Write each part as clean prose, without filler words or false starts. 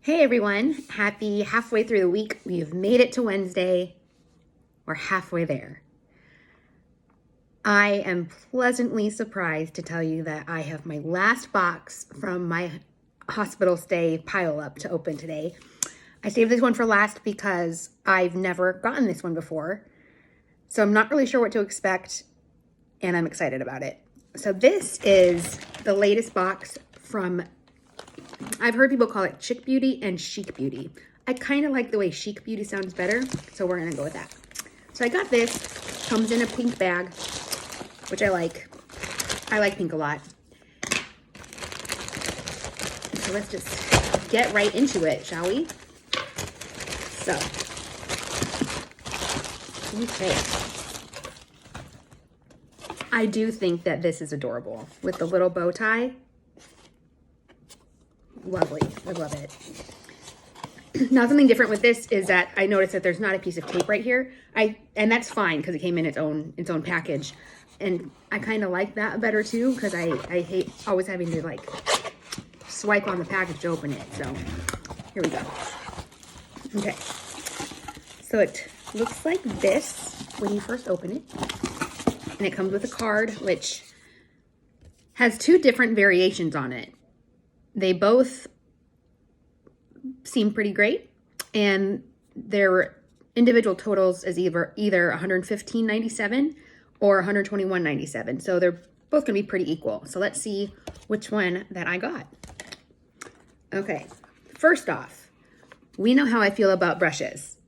Hey everyone, happy halfway through the week. We've made it to Wednesday. We're halfway there. I am pleasantly surprised to tell you that I have my last box from my hospital stay pile up to open today. I saved this one for last because I've never gotten this one before. So I'm not really sure what to expect and I'm excited about it. So this is the latest box from, I've heard people call it Chic Beauty and Chic Beauty. I kind of like the way Chic Beauty sounds better, so we're gonna go with that. So I got this, comes in a pink bag, which I like. I like pink a lot. So let's just get right into it, shall we? So, okay. I do think that this is adorable with the little bow tie. Lovely, I love it. Now something different with this is that I noticed that there's not a piece of tape right here. And that's fine because it came in its own package. And I kind of like that better too because I hate always having to like swipe on the package to open it. So here we go. Okay. So it looks like this when you first open it. And it comes with a card which has two different variations on it. They both seem pretty great, and their individual totals is either $115.97 or $121.97. So they're both gonna be pretty equal. So let's see which one that I got. Okay, first off, we know how I feel about brushes.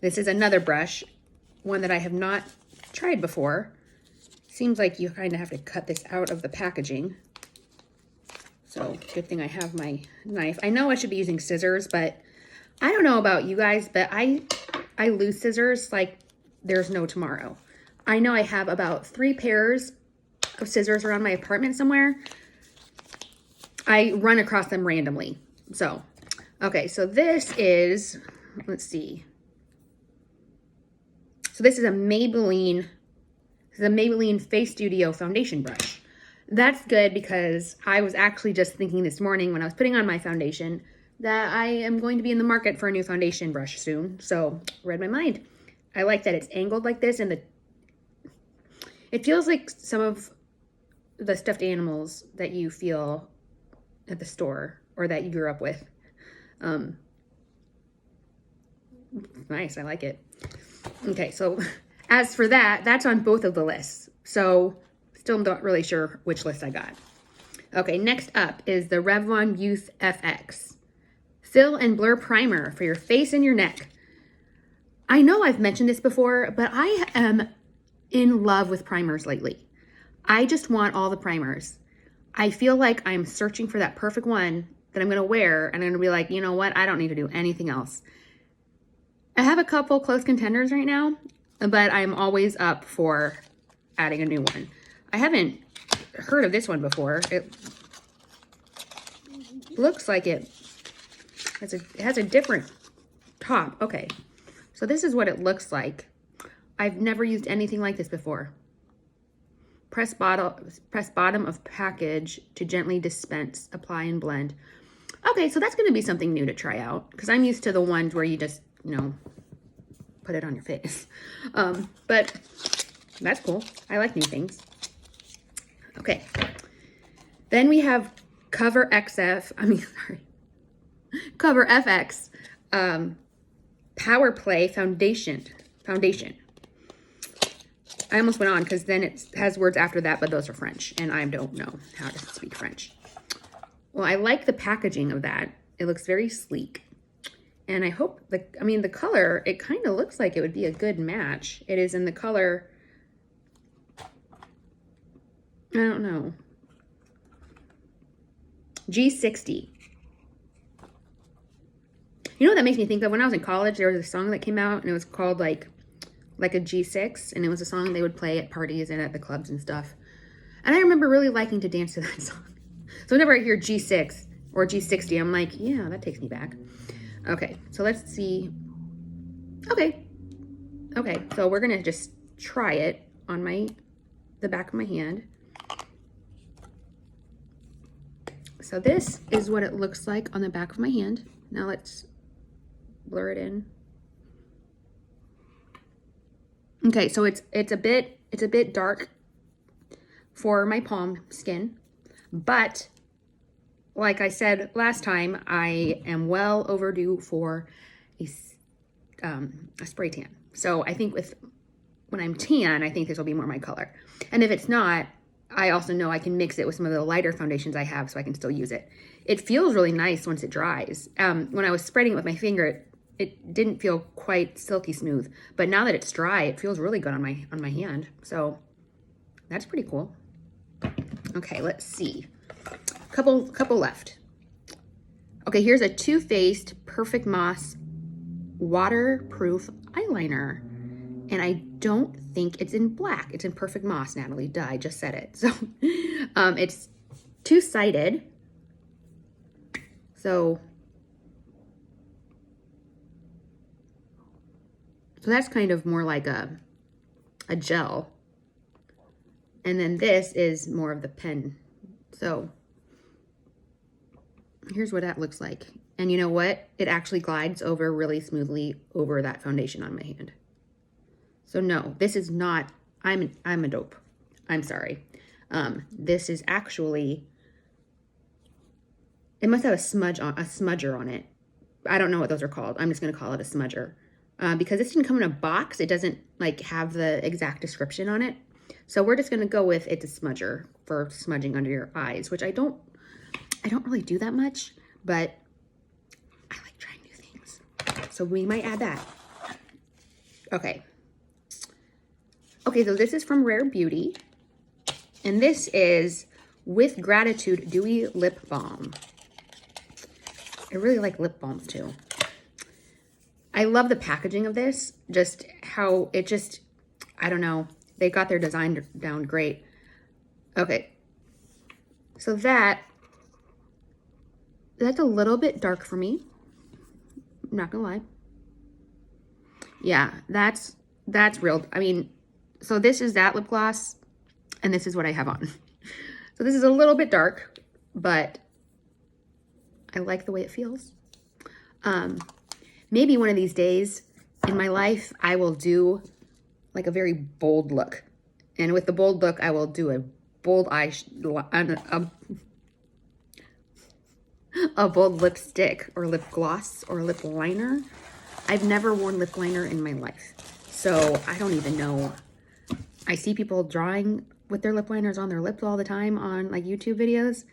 This is another brush, one that I have not tried before. Seems like you kind of have to cut this out of the packaging. So good thing I have my knife. I know I should be using scissors, but I don't know about you guys, but I lose scissors like there's no tomorrow. I know I have about 3 pairs of scissors around my apartment somewhere. I run across them randomly. So, okay, so this is, let's see. So this is a Maybelline Face Studio foundation brush. That's good because I was actually just thinking this morning when I was putting on my foundation that I am going to be in the market for a new foundation brush soon. So read my mind. I like that it's angled like this and it feels like some of the stuffed animals that you feel at the store or that you grew up with. Nice, I like it. Okay, so as for that, that's on both of the lists. So still not really sure which list I got. Okay, next up is the Revlon Youth FX. Fill and Blur Primer for your face and your neck. I know I've mentioned this before, but I am in love with primers lately. I just want all the primers. I feel like I'm searching for that perfect one that I'm gonna wear and I'm gonna be like, you know what? I don't need to do anything else. I have a couple close contenders right now, but I'm always up for adding a new one. I haven't heard of this one before. It looks like it has a different top. Okay, so this is what it looks like. I've never used anything like this before. Press bottom of package to gently dispense, apply and blend. Okay, so that's gonna be something new to try out because I'm used to the ones where you just, put it on your face. But that's cool. I like new things. Okay, then we have Cover FX Power Play Foundation. I almost went on because then it has words after that, but those are French, and I don't know how to speak French. Well, I like the packaging of that. It looks very sleek. And I hope, the color, it kind of looks like it would be a good match. It is in the color, I don't know, G60. You know what that makes me think of? When I was in college, there was a song that came out and it was called like a G6, and it was a song they would play at parties and at the clubs and stuff. And I remember really liking to dance to that song. So whenever I hear G6 or G60, I'm like, yeah, that takes me back. Okay, so let's see. Okay, so we're gonna just try it on the back of my hand. So this is what it looks like on the back of my hand. Now let's blur it in. Okay, so it's a bit dark for my palm skin, but like I said last time, I am well overdue for a spray tan. So I think when I'm tan, I think this will be more my color. And if it's not, I also know I can mix it with some of the lighter foundations I have so I can still use it. It feels really nice once it dries. When I was spreading it with my finger, it didn't feel quite silky smooth, but now that it's dry, it feels really good on my hand. So that's pretty cool. Okay, let's see. Couple left. Okay, here's a Too Faced Perfect Moss waterproof eyeliner. And I don't think it's in black. It's in Perfect Moss, Natalie. Duh, I just said it. So it's two-sided. So that's kind of more like a gel. And then this is more of the pen. So here's what that looks like. And you know what? It actually glides over really smoothly over that foundation on my hand. So no, this is not, I'm a dope. I'm sorry. This is actually, it must have a smudger on it. I don't know what those are called. I'm just going to call it a smudger. Because this didn't come in a box. It doesn't like have the exact description on it. So we're just going to go with it's a smudger for smudging under your eyes, which I don't really do that much, but I like trying new things. So we might add that. Okay. Okay, so this is from Rare Beauty, and this is With Gratitude Dewy Lip Balm. I really like lip balms too. I love the packaging of this, just how it just, I don't know, they got their design down great. Okay, so that's a little bit dark for me, I'm not gonna lie. Yeah, that's real, I mean, so this is that lip gloss, and this is what I have on. So this is a little bit dark, but I like the way it feels. Maybe one of these days in my life, I will do like a very bold look. And with the bold look, I will do a bold a bold lipstick or lip gloss or lip liner. I've never worn lip liner in my life, so I don't even know. I see people drawing with their lip liners on their lips all the time on like YouTube videos.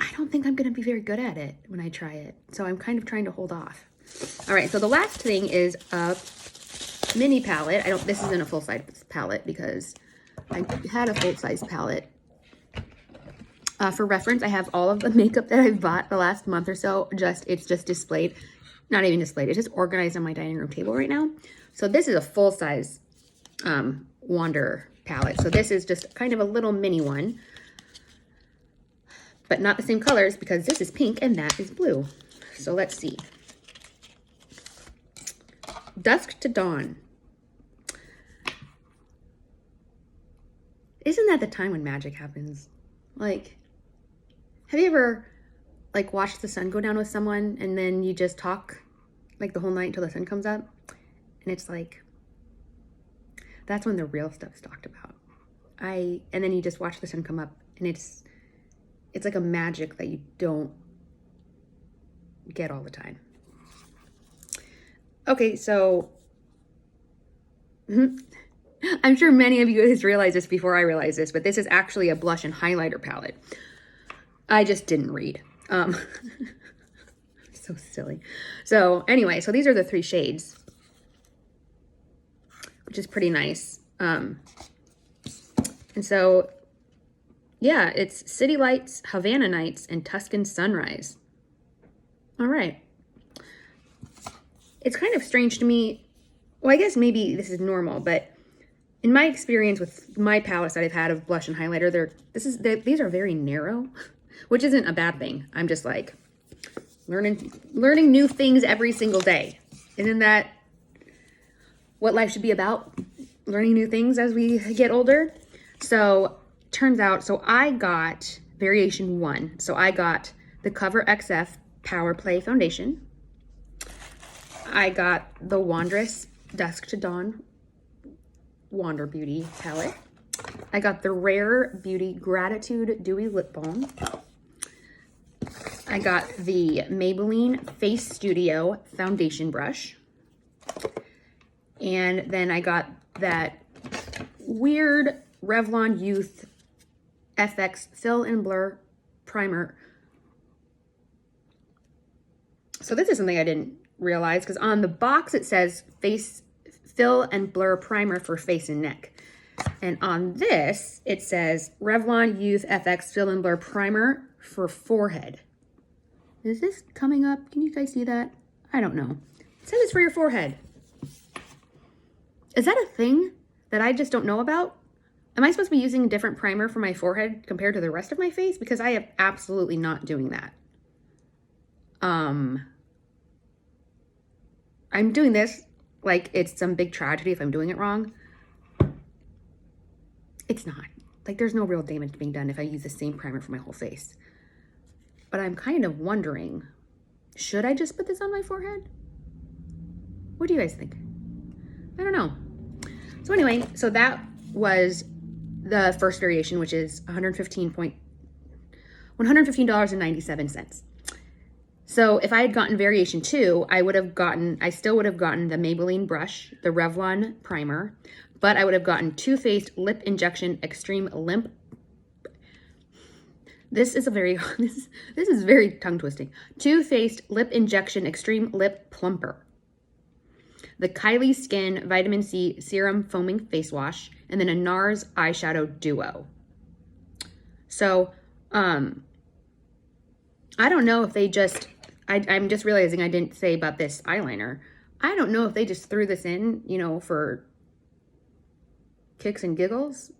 I don't think I'm going to be very good at it when I try it. So I'm kind of trying to hold off. All right, so the last thing is a mini palette. This isn't a full-size palette because I had a full-size palette. For reference, I have all of the makeup that I've bought the last month or so. It's just displayed, not even displayed. It's just organized on my dining room table right now. So this is a full-size Wander palette. So this is just kind of a little mini one, but not the same colors because this is pink and that is blue. So let's see. Dusk to Dawn. Isn't that the time when magic happens? Like, have you ever like watched the sun go down with someone and then you just talk like the whole night until the sun comes up? And it's like, that's when the real stuff is talked about. And then you just watch the sun come up and it's like a magic that you don't get all the time. Okay, so I'm sure many of you guys realized this before I realized this, but this is actually a blush and highlighter palette. I just didn't read. So silly. So anyway, so these are the 3 shades, which is pretty nice. And so, yeah, it's City Lights, Havana Nights, and Tuscan Sunrise. All right. It's kind of strange to me. Well, I guess maybe this is normal, but in my experience with my palettes that I've had of blush and highlighter, these are very narrow, which isn't a bad thing. I'm just like learning new things every single day. Isn't that what life should be about? Learning new things as we get older. So turns out, so I got variation 1. So I got the Cover XF Power Play Foundation. I got the Wondrous Dusk to Dawn Wander Beauty palette. I got the Rare Beauty Gratitude Dewy Lip Balm. I got the Maybelline Face Studio Foundation Brush. And then I got that weird Revlon Youth FX Fill and Blur Primer. So this is something I didn't realize, because on the box it says Face Fill and Blur Primer for face and neck. And on this, it says Revlon Youth FX Fill and Blur Primer for forehead. Is this coming up? Can you guys see that? I don't know. It says it's for your forehead. Is that a thing that I just don't know about? Am I supposed to be using a different primer for my forehead compared to the rest of my face? Because I am absolutely not doing that. I'm doing this like it's some big tragedy if I'm doing it wrong. It's not. Like, there's no real damage being done if I use the same primer for my whole face. But I'm kind of wondering, should I just put this on my forehead? What do you guys think? I don't know. So anyway, so that was the first variation, which is $115.97. So if I had gotten variation 2, I still would have gotten the Maybelline brush, the Revlon primer, but I would have gotten Too Faced Lip Injection Extreme Limp. This is very tongue twisting. Too Faced Lip Injection Extreme Lip Plumper, the Kylie Skin Vitamin C Serum Foaming Face Wash, and then a Nars Eye Shadow Duo. So, I don't know if they just, I'm just realizing I didn't say about this eyeliner. I don't know if they just threw this in, you know, for kicks and giggles,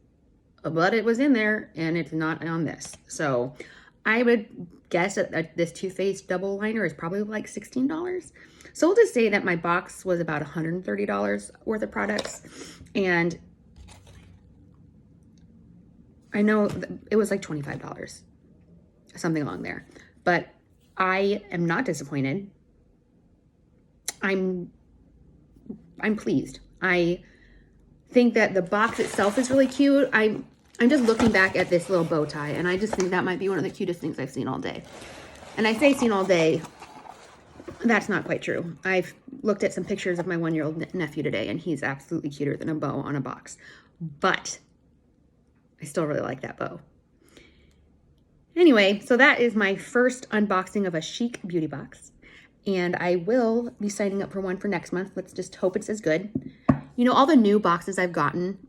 but it was in there and it's not on this. So I would guess that this Too Faced double liner is probably like $16. So we'll just say that my box was about $130 worth of products. And I know it was like $25, something along there. But I am not disappointed. I'm pleased. I think that the box itself is really cute. I'm just looking back at this little bow tie, and I just think that might be one of the cutest things I've seen all day. And I say seen all day, that's not quite true. I've looked at some pictures of my 1-year-old nephew today, and he's absolutely cuter than a bow on a box. But I still really like that bow. Anyway, so that is my first unboxing of a Chic Beauty Box. And I will be signing up for one for next month. Let's just hope it's as good. You know, all the new boxes I've gotten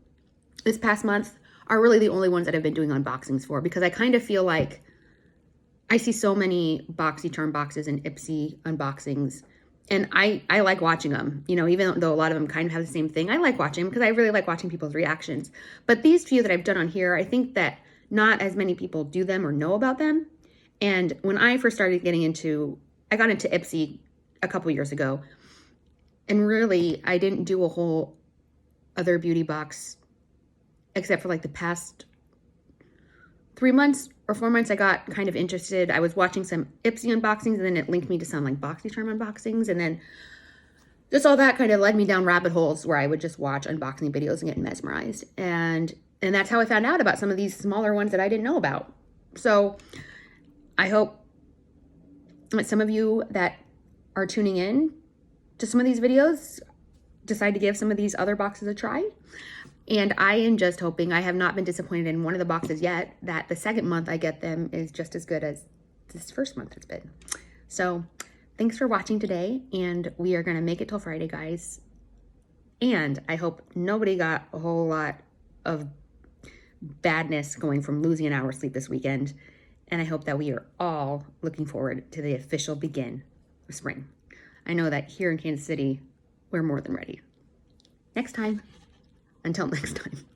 this past month are really the only ones that I've been doing unboxings for, because I kind of feel like I see so many BoxyCharm boxes and Ipsy unboxings, and I like watching them. You know, even though a lot of them kind of have the same thing, I like watching them because I really like watching people's reactions. But these few that I've done on here, I think that not as many people do them or know about them. And when I first started I got into Ipsy a couple years ago, and really I didn't do a whole other beauty box except for like the past 3 months or 4 months. I got kind of interested. I was watching some Ipsy unboxings, and then it linked me to some like BoxyCharm unboxings, and then just all that kind of led me down rabbit holes where I would just watch unboxing videos and get mesmerized. And that's how I found out about some of these smaller ones that I didn't know about. So I hope that some of you that are tuning in to some of these videos decide to give some of these other boxes a try. And I am just hoping, I have not been disappointed in one of the boxes yet, that the second month I get them is just as good as this first month has been. So thanks for watching today, and we are going to make it till Friday, guys. And I hope nobody got a whole lot of badness going from losing an hour's sleep this weekend. And I hope that we are all looking forward to the official begin of spring. I know that here in Kansas City, we're more than ready. Until next time.